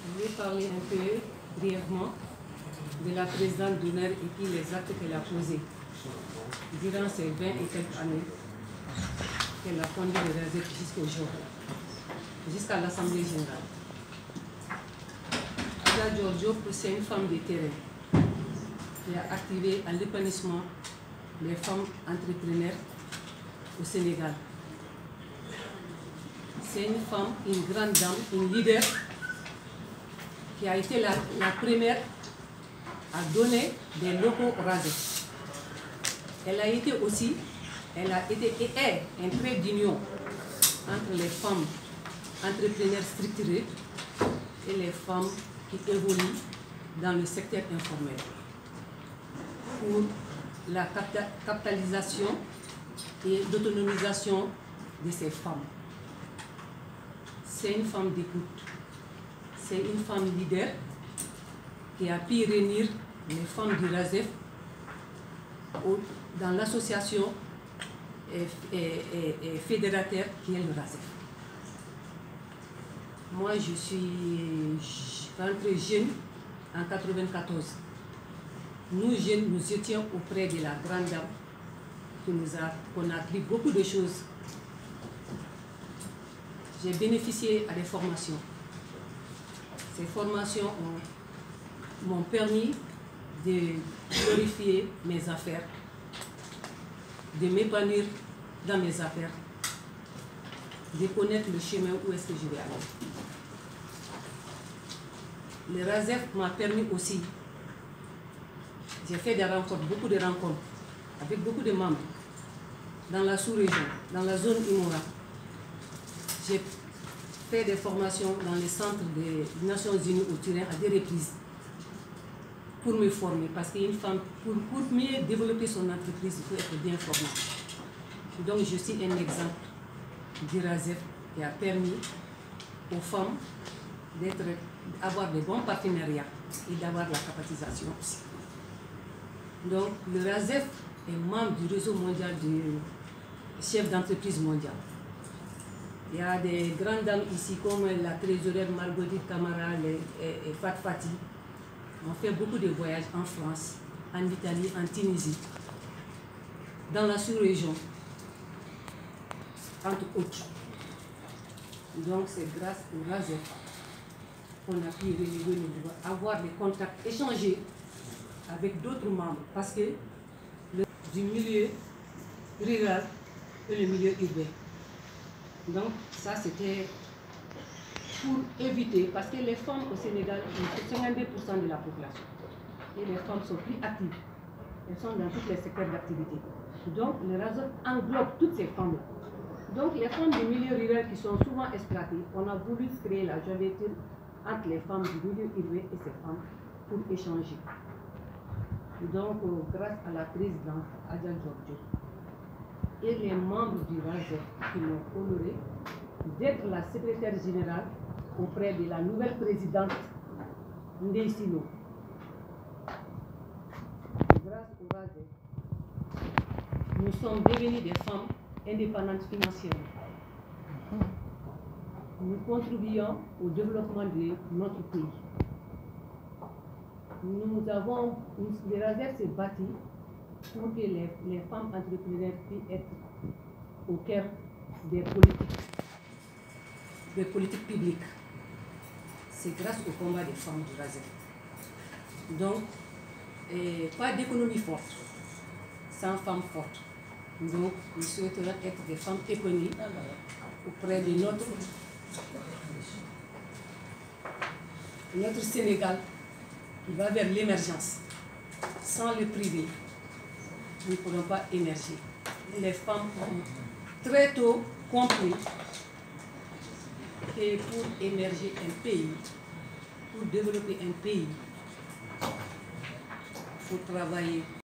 Je vais parler un peu brièvement de la présidente d'honneur et puis les actes qu'elle a posés durant ces 20 et quelques années qu'elle a conduit le RASEF jusqu'à aujourd'hui, jusqu'à l'Assemblée générale. Adja Giorgio, c'est une femme de terrain qui a activé à l'épanouissement des femmes entrepreneurs au Sénégal. C'est une femme, une grande dame, une leader qui a été la première à donner des locaux au RASEF. Elle a été et est un trait d'union entre les femmes entrepreneurs structurées et les femmes qui évoluent dans le secteur informel pour la capitalisation et l'autonomisation de ces femmes. C'est une femme d'écoute, c'est une femme leader qui a pu réunir les femmes du RASEF dans l'association et fédérateur qui est le RASEF. Moi, je suis rentrée jeune en 1994. Nous, jeunes, nous étions auprès de la grande dame qu'on a appris beaucoup de choses. J'ai bénéficié à des formations. Ces formations m'ont permis de glorifier mes affaires, de m'épanouir dans mes affaires, de connaître le chemin où est-ce que je vais aller. Le RASEF m'a permis aussi, j'ai fait des rencontres, beaucoup de rencontres, avec beaucoup de membres, dans la sous-région, dans la zone Imora. J'ai fait des formations dans les centres des Nations Unies au Turin à des reprises pour me former, parce qu'une femme, pour mieux développer son entreprise, il faut être bien formée. Donc je suis un exemple du RASEF qui a permis aux femmes d'avoir de bons partenariats et d'avoir la capacitation aussi. Donc le RASEF est membre du réseau mondial des chefs d'entreprise mondial. Il y a des grandes dames ici comme la trésorière Marguerite Camara et Fat Fati. On fait beaucoup de voyages en France, en Italie, en Tunisie, dans la sous-région, entre autres. Donc c'est grâce au RASEF qu'on a pu relever le niveau, avoir des contacts, échanger avec d'autres membres, parce que du milieu rural et le milieu urbain. Donc ça c'était pour éviter, parce que les femmes au Sénégal, c'est 52% de la population. Et les femmes sont plus actives. Elles sont dans tous les secteurs d'activité. Donc le RASEF englobe toutes ces femmes-là. Donc les femmes du milieu rural qui sont souvent exploitées, on a voulu créer la jointure entre les femmes du milieu urbain et ces femmes pour échanger. Donc grâce à la présidente Adja Giorgio et les membres du RASEF qui m'ont honoré d'être la secrétaire générale auprès de la nouvelle présidente Ndeye Silo. Grâce au RASEF, nous sommes devenus des femmes indépendantes financièrement. Nous contribuons au développement de notre pays. Le RASEF s'est bâti pour que les femmes entrepreneurs puissent être au cœur des politiques publiques. C'est grâce au combat des femmes du RASEF. Donc, pas d'économie forte, sans femmes fortes. Donc, nous souhaitons être des femmes épanouies auprès de notre Sénégal qui va vers l'émergence. Sans le privé, nous ne pourrons pas émerger. Les femmes ont très tôt compris que pour émerger un pays, pour développer un pays, il faut travailler